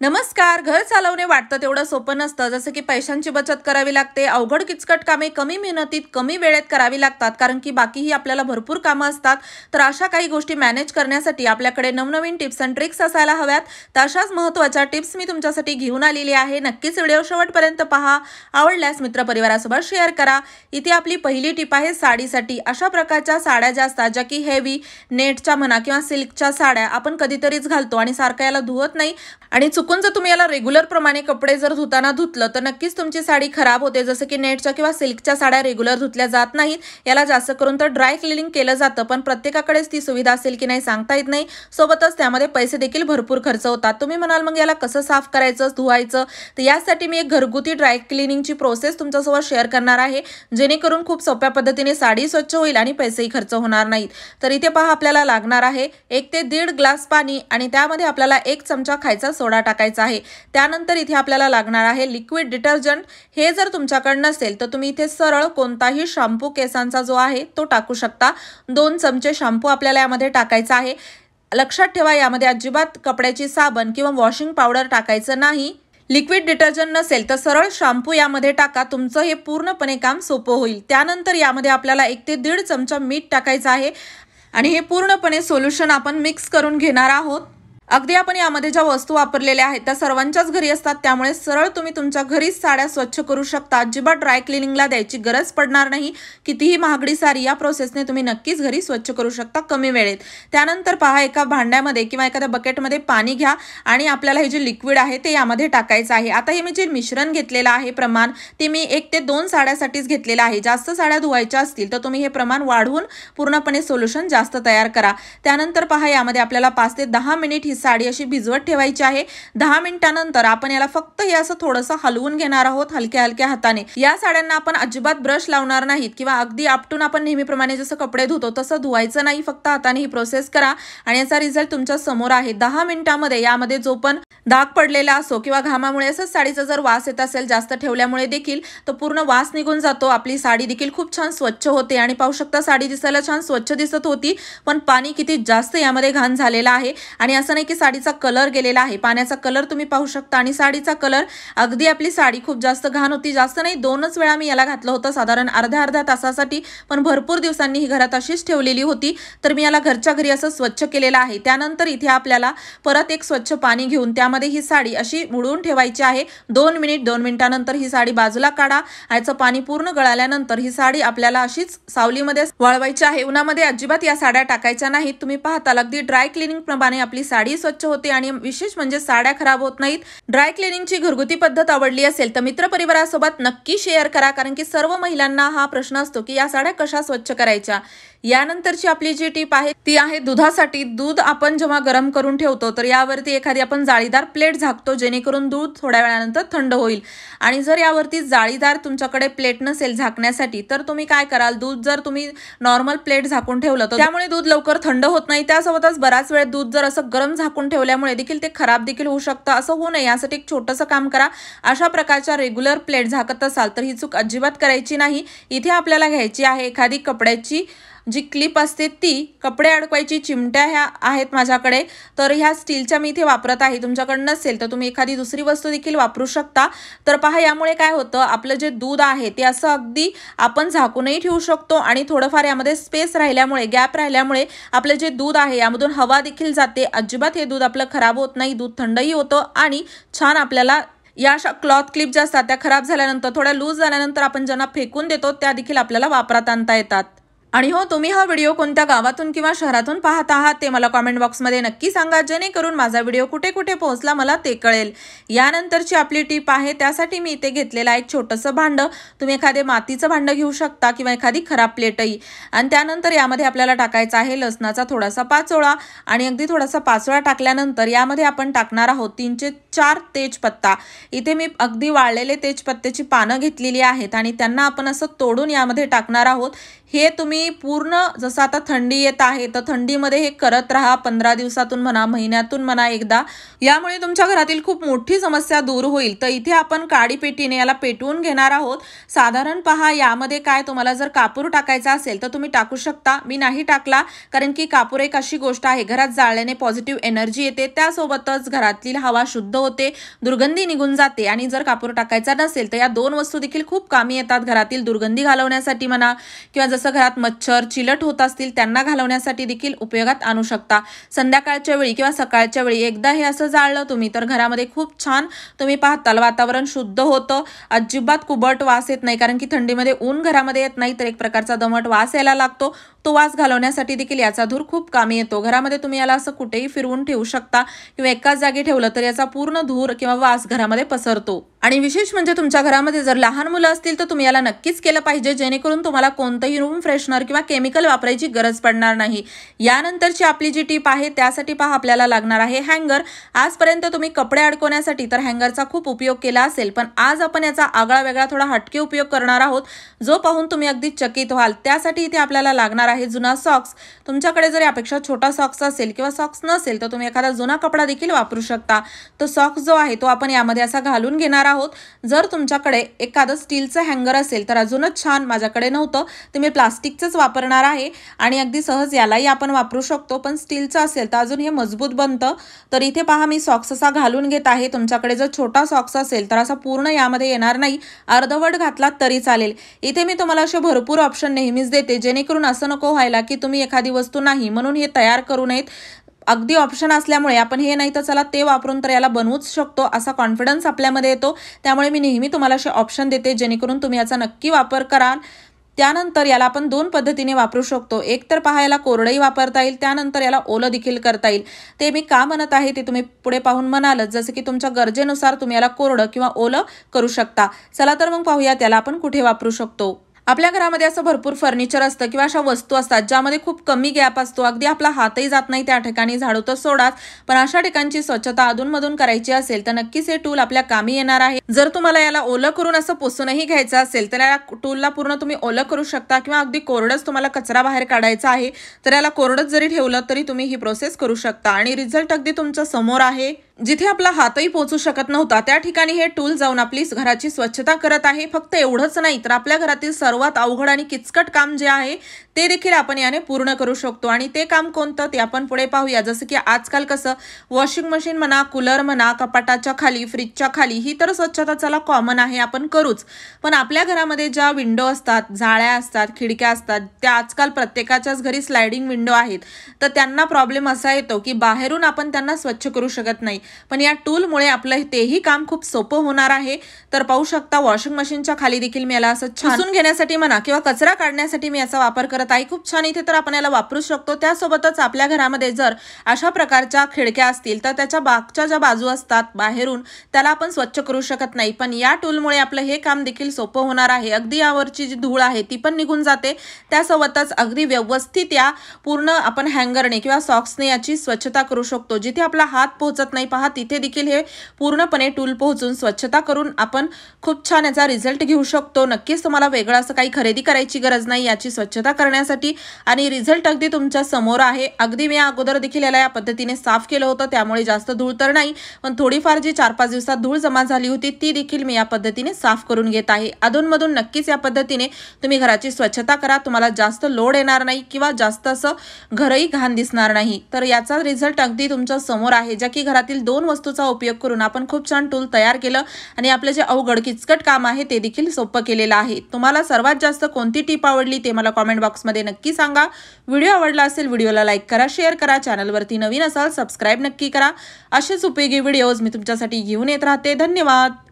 नमस्कार. घर चालवणे वाटतं तेवढं सोपं नसतं. जसं की पैशांची बचत करावी लागते, अवघड किचकट कामे कमी मेहनतीत कमी वेळेत करावी लागतात, कारण की बाकीही आपल्याला भरपूर कामं असतात. तर अशा काही गोष्टी मॅनेज करण्यासाठी आपल्याकडे नवनवीन टिप्स अँड ट्रिक्स असायला हव्यात. तर अशाच महत्त्वाच्या टिप्स मी तुमच्यासाठी घेऊन आलेली आहे. नक्कीच व्हिडिओ शेवटपर्यंत पहा. आवडल्यास मित्रपरिवारासोबत शेअर करा. इथे आपली पहिली टिप आहे साडीसाठी. अशा प्रकारच्या साड्या ज्या असतात, ज्या की हेवी नेटच्या म्हणा किंवा सिल्कच्या साड्या आपण कधीतरीच घालतो आणि सारखं याला धुवत नाही, आणि चुकून जर तुम्ही याला रेग्युलर प्रमाणे कपडे जर धुताना धुतलं तर नक्कीच तुमची साडी खराब होते. जसं की नेटच्या किंवा सिल्कच्या साड्या रेग्युलर धुतल्या जात नाहीत. याला जास्त करून तर ड्राय क्लिनिंग केलं जातं, पण प्रत्येकाकडेच ती सुविधा असेल की नाही सांगता येत नाही. सोबतच त्यामध्ये पैसे देखील भरपूर खर्च होतात. तुम्ही म्हणाल मग याला कसं साफ करायचं, धुवायचं, तर यासाठी मी एक घरगुती ड्राय क्लिनिंगची प्रोसेस तुमच्यासोबत शेअर करणार आहे, जेणेकरून खूप सोप्या पद्धतीने साडी स्वच्छ होईल आणि पैसेही खर्च होणार नाहीत. तर इथे पहा, आपल्याला लागणार आहे 1 ते 1.5 ग्लास पाणी आणि त्यामध्ये आपल्याला 1 चमचा खायचा सोडा टाकायचा आहे. त्यानंतर इथे आपल्याला लागणार आहे लिक्विड डिटर्जंट. हे जर तुमच्याकडे नसेल तर तुम्ही इथे सरळ कोणताही शॅम्पू केसांचा जो आहे तो टाकू शकता. 2 चमचे शॅम्पू आपल्याला यामध्ये टाकायचा आहे. लक्षात ठेवा, यामध्ये अजिबात कपड्याची साबण किंवा वॉशिंग पावडर टाकायचं नाही. लिक्विड डिटर्जंट नसेल तर सरळ शॅम्पू यामध्ये टाका. तुमचं हे पूर्णपणे काम सोपं होईल. त्यानंतर यामध्ये आपल्याला 1 ते 1.5 चमचा मीठ टाकायचं आहे आणि हे पूर्णपणे सोल्युशन आपण मिक्स करून घेणार आहोत. अगदी आपण यामध्ये ज्या वस्तू वापरलेल्या आहेत त्या सर्वांच्याच घरी असतात, त्यामुळे सरळ तुम्ही तुमच्या घरीच साड्या स्वच्छ करू शकता. अजिबात ड्राय क्लिनिंगला द्यायची गरज पडणार नाही. कितीही महागडी साडी या प्रोसेसने तुम्ही नक्कीच घरी स्वच्छ करू शकता कमी वेळेत. त्यानंतर पहा, एका भांड्यामध्ये किंवा एखाद्या बकेटमध्ये पाणी घ्या आणि आपल्याला हे जे लिक्विड आहे ते यामध्ये टाकायचं आहे. आता हे मी जे मिश्रण घेतलेलं आहे प्रमाण, ते मी 1 ते 2 साड्यासाठीच घेतलेलं आहे. जास्त साड्या धुवायच्या असतील तर तुम्ही हे प्रमाण वाढवून पूर्णपणे सोल्युशन जास्त तयार करा. त्यानंतर पहा, यामध्ये आपल्याला 5 ते 10 मिनिट ही साडी अशी भिजवत ठेवायची आहे. 10 मिनिटांनंतर आपण याला फक्त हे असं थोडंसं हलवून घेणार आहोत हलक्या हलक्या हाताने. या साड्यांना आपण अजिबात ब्रश लावणार नाहीत किंवा अगदी आपटून आपण नेहमीप्रमाणे जसं कपडे धुतो तसं धुवायचं नाही. फक्त हाताने ही प्रोसेस करा आणि याचा रिझल्ट तुमच्या समोर आहे. 10 मिनिटांमध्ये यामध्ये जो पण डाग पडलेला असो किंवा घामामुळे असंच साडीचा जर वास येत असेल जास्त ठेवल्यामुळे देखील, तो पूर्ण वास निघून जातो. आपली साडी देखील खूप छान स्वच्छ होते आणि पाहू शकता साडी दिसायला छान स्वच्छ दिसत होती, पण पाणी किती जास्त यामध्ये घाण झालेला आहे. आणि असं नाही की साडीचा कलर गेलेला आहे, पाण्याचा कलर तुम्ही पाहू शकता आणि साडीचा कलर. अगदी आपली साडी खूप जास्त घाण होती. जास्त नाही, 2च वेळा मी याला घातलं होतं, साधारण अर्ध्या तासासाठी, पण भरपूर दिवसांनी ही घरात अशीच ठेवलेली होती. तर मी याला घरच्या घरी असं स्वच्छ केलेलं आहे. त्यानंतर इथे आपल्याला परत एक स्वच्छ पाणी घेऊन त्यामध्ये ही साडी अशी मुडवून ठेवायची आहे. 2 मिनिटानंतर ही साडी बाजूला काढा. याचं पाणी पूर्ण गळाल्यानंतर ही साडी आपल्याला अशीच सावलीमध्ये वाळवायची आहे. उन्हामध्ये अजिबात या साड्या टाकायच्या नाहीत. तुम्ही पाहताल अगदी ड्राय क्लिनिंग प्रमाणे आपली साडी स्वच्छ होते आणि विशेष म्हणजे साड्या खराब होत नाहीत. ड्राय क्लिनिंगची घरगुती पद्धत आवडली असेल तर मित्रपरिवारासोबत नक्की शेअर करा, कारण की सर्व महिलांना हा प्रश्न असतो की या साड्या कशा स्वच्छ करायच्या. यानंतरची आपली जी टीप आहे ती आहे दुधासाठी. दूध आपण जेव्हा गरम करून ठेवतो तर यावरती एखादी आपण जाळीदार प्लेट झाकतो, जेणेकरून दूध थोड्या वेळानंतर थंड होईल. आणि जर यावरती जाळीदार तुमच्याकडे प्लेट नसेल झाकण्यासाठी तर तुम्ही काय कराल, दूध जर तुम्ही नॉर्मल प्लेट झाकून ठेवलं तर त्यामुळे दूध लवकर थंड होत नाही. त्यासोबतच बराच वेळ दूध जर असं गरम झाकून ठेवल्यामुळे देखील ते खराब देखील होऊ शकतं. असं होऊ नये यासाठी एक छोटंसं काम करा. अशा प्रकारच्या रेग्युलर प्लेट झाकत असाल तर ही चूक अजिबात करायची नाही. इथे आपल्याला घ्यायची आहे एखादी कपड्याची जी क्लिप असते ती. कपडे अडकवायची चिमट्या ह्या आहेत माझ्याकडे, तर ह्या स्टीलच्या मी इथे वापरत आहे. तुमच्याकडे नसेल तर तुम्ही एखादी दुसरी वस्तू देखील वापरू शकता. तर पहा, यामुळे काय होतं, आपलं जे दूध आहे ते असं अगदी आपण झाकूनही ठेवू शकतो आणि थोडंफार यामध्ये स्पेस राहिल्यामुळे, गॅप राहिल्यामुळे आपलं जे दूध आहे यामधून हवा देखील जाते. अजिबात हे दूध आपलं खराब होत नाही. दूध थंडही होतं आणि छान आपल्याला या अशा क्लॉथ क्लिप ज्या असतात त्या खराब झाल्यानंतर, थोड्या लूज झाल्यानंतर आपण ज्यांना फेकून देतो त्या देखील आपल्याला वापरात आणता येतात. आणि हो, तुम्ही हा व्हिडिओ कोणत्या गावातून किंवा शहरातून पाहत आहात ते मला कमेंट बॉक्समध्ये नक्की सांगा, जेणेकरून माझा व्हिडिओ कुठे कुठे पोहोचला मला ते कळेल. यानंतरची आपली टीप आहे त्यासाठी मी इथे घेतलेला एक छोटंसं भांडं. तुम्ही एखादे मातीचं भांडं घेऊ शकता किंवा एखादी खराब प्लेटही. आणि त्यानंतर यामध्ये आपल्याला टाकायचा आहे लसणाचा थोडासा पाचोळा. आणि अगदी थोडासा पाचोळा टाकल्यानंतर यामध्ये आपण टाकणार आहोत 3 ते 4 तेजपत्ता. इथे मी अगदी वाळलेले तेजपत्त्याची पानं घेतलेली आहेत आणि त्यांना आपण असं तोडून यामध्ये टाकणार आहोत. हे तुम्ही तुम्ही पूर्ण जसं आता थंडी येत आहे तर थंडीमध्ये हे करत राहा, 15 दिवसातून म्हणा, महिन्यातून म्हणा एकदा. यामुळे तुमच्या घरातील खूप मोठी समस्या दूर होईल. तर इथे आपण काडी पेटीने याला पेटवून घेणार आहोत. साधारण पहा यामध्ये काय, तुम्हाला जर कापूर टाकायचा असेल तर तुम्ही टाकू शकता. मी नाही टाकला कारण की कापूर एक अशी गोष्ट आहे, घरात जाळल्याने पॉझिटिव्ह एनर्जी येते, त्यासोबतच घरातील हवा शुद्ध होते, दुर्गंधी निघून जाते. आणि जर कापूर टाकायचा नसेल तर या दोन वस्तू देखील खूप कामी येतात घरातील दुर्गंधी घालवण्यासाठी म्हणा, किंवा जसं घरात मच्छर चिलट होत असतील त्यांना घालवण्यासाठी देखील उपयोगात आणू शकता. संध्याकाळच्या वेळी किंवा सकाळच्या वेळी एकदा हे असं जाळलं तुम्ही तर घरामध्ये खूप छान तुम्ही पाहताल वातावरण शुद्ध होतं, अजिबात कुबट वास येत नाही. कारण की थंडीमध्ये ऊन घरामध्ये येत नाही तर एक प्रकारचा दमट वास यायला लागतो. तो वास घालवण्यासाठी देखील याचा धूर खूप कामी येतो. घरामध्ये तुम्ही याला असं कुठेही फिरवून ठेवू शकता किंवा एकाच जागी ठेवलं तर याचा पूर्ण धूर किंवा वास घरामध्ये पसरतो. आणि विशेष म्हणजे तुमच्या घरामध्ये जर लहान मुलं असतील तर तुम्ही याला नक्कीच केलं पाहिजे, जेणेकरून तुम्हाला कोणतंही रूम फ्रेशनर किंवा केमिकल वापरायची गरज पडणार नाही. यानंतरची आपली जी टीप आहे त्यासाठी पहा आपल्याला लागणार आहे हँगर. आजपर्यंत तुम्ही कपडे अडकवण्यासाठी तर हँगरचा खूप उपयोग केला असेल, पण आज आपण याचा आगळा वेगळा थोडा हटके उपयोग करणार आहोत, जो पाहून तुम्ही अगदी चकित व्हाल. त्यासाठी इथे आपल्याला लागणार आहे जुना सॉक्स. तुमच्याकडे जर यापेक्षा छोटा सॉक्स असेल किंवा सॉक्स नसेल तर तुम्ही एखादा जुना कपडा देखील वापरू शकता. तो सॉक्स जो आहे तो आपण यामध्ये असा घालून घेणार आहोत. जर तुमच्याकडे एखादं स्टीलचं हँगर असेल तर अजूनच छान, माझ्याकडे नव्हतं तर मी प्लास्टिकचंच वापरणार आहे आणि अगदी सहज यालाही आपण वापरू शकतो, पण स्टीलचं असेल तर अजून हे मजबूत बनतं. तर इथे पहा मी सॉक्स असा घालून घेत आहे. तुमच्याकडे जर छोटा सॉक्स असेल तर असा पूर्ण यामध्ये येणार नाही, अर्धवट घातला तरी चालेल. इथे मी तुम्हाला असे भरपूर ऑप्शन नेहमीच देते, जेणेकरून असं नको व्हायला की तुम्ही एखादी वस्तू नाही म्हणून हे तयार करू नयेत. अगदी ऑप्शन असल्यामुळे आपण हे नाही तर चला ते वापरून तर याला बनवूच शकतो असा कॉन्फिडन्स आपल्यामध्ये येतो. त्यामुळे मी नेहमी तुम्हाला असे ऑप्शन देते, जेणेकरून तुम्ही याचा नक्की वापर कराल. त्यानंतर याला आपण दोन पद्धतीने वापरू शकतो. एक तर पहा याला कोरडंही वापरता येईल, त्यानंतर याला ओलं देखील करता येईल. ते मी का म्हणत आहे ते तुम्ही पुढे पाहून म्हणालच, जसं की तुमच्या गरजेनुसार तुम्ही याला कोरडं किंवा ओलं करू शकता. चला तर मग पाहूया त्याला आपण कुठे वापरू शकतो. आपल्या घरामध्ये असं भरपूर फर्निचर असतं किंवा अशा वस्तू असतात ज्यामध्ये खूप कमी गॅप असतो, अगदी आपला हातही जात नाही त्या ठिकाणी, झाडू तर सोडाच. पण अशा ठिकाणची स्वच्छता अधूनमधून करायची असेल तर नक्कीच हे टूल आपल्या कामी येणार आहे. जर तुम्हाला याला ओलं करून असं पुसूनही घ्यायचं असेल तर या टूलला पूर्ण तुम्ही ओलं करू शकता, किंवा अगदी कोरडच तुम्हाला कचरा बाहेर काढायचा आहे तर याला कोरडच जरी ठेवलं तरी तुम्ही ही प्रोसेस करू शकता. आणि रिझल्ट अगदी तुमच्या समोर आहे. जिथे आपला हातही पोहोचू शकत नव्हता त्या ठिकाणी हे टूल जाऊन आपली घराची स्वच्छता करत आहे. फक्त एवढंच नाही तर आपल्या घरातील सर्वात अवघड आणि किचकट काम जे आहे ते देखील आपण याने पूर्ण करू शकतो. आणि ते काम कोणतं ते आपण पुढे पाहूया. जसं की आजकाल कसं वॉशिंग मशीन म्हणा, कूलर म्हणा, कपाटाच्या खाली, फ्रीजच्या खाली ही तर स्वच्छता चला कॉमन आहे, आपण करूच. पण आपल्या घरामध्ये ज्या विंडो असतात, जाळ्या असतात, खिडक्या असतात, त्या आजकाल प्रत्येकाच्याच घरी स्लायडिंग विंडो आहेत, तर त्यांना प्रॉब्लेम असा येतो की बाहेरून आपण त्यांना स्वच्छ करू शकत नाही. पण या टूलमुळे आपलं तेही काम खूप सोपं होणार आहे. तर पाहू शकता वॉशिंग मशीनच्या खाली देखील मी याला असं पुसून घेण्यासाठी म्हणा किंवा कचरा काढण्यासाठी मी याचा वापर करत आहे. खूप छान इथे तर आपण याला वापरू शकतो. त्यासोबतच आपल्या घरामध्ये जर अशा प्रकारच्या खिडक्या असतील तर त्याच्या बागच्या ज्या बाजू असतात बाहेरून त्याला आपण स्वच्छ करू शकत नाही, पण या टूलमुळे आपलं हे काम देखील सोपं होणार आहे. अगदी यावरची जी धूळ आहे ती पण निघून जाते. त्यासोबतच अगदी व्यवस्थित या पूर्ण आपण हँगरने किंवा सॉक्सने याची स्वच्छता करू शकतो. जिथे आपला हात पोहोचत नाही पहा तिथे देखील हे पूर्णपणे टूल पोहोचून स्वच्छता करून आपण खूप छान याचा रिझल्ट घेऊ शकतो. नक्कीच तुम्हाला वेगळं असं काही खरेदी करायची गरज नाही याची स्वच्छता करण्यासाठी, आणि रिझल्ट अगदी तुमच्या समोर आहे. अगदी मी अगोदर देखील याला या पद्धतीने साफ केलं होतं, त्यामुळे जास्त धूळ तर नाही, पण थोडीफार जी 4-5 दिवसात धूळ जमा झाली होती ती देखील मी या पद्धतीने साफ करून घेत आहे. अधूनमधून नक्कीच या पद्धतीने तुम्ही घराची स्वच्छता करा. तुम्हाला जास्त लोड येणार नाही किंवा जास्त असं घरही घाण दिसणार नाही. तर याचा रिझल्ट अगदी तुमच्या समोर आहे, ज्या की घरातील दोन वस्तूचा उपयोग करून आपण खूप छान टूल तयार केलं आणि आपलं जे अवघड किचकट काम आहे ते देखील सोपं केलेलं आहे. तुम्हाला सर्वात जास्त कोणती टिप आवडली ते मला कॉमेंट बॉक्समध्ये नक्की सांगा. व्हिडिओ आवडला असेल व्हिडिओला लाईक करा, शेअर करा, चॅनलवरती नवीन असाल सबस्क्राईब नक्की करा. असेच उपयोगी व्हिडिओज मी तुमच्यासाठी घेऊन येत राहते. धन्यवाद.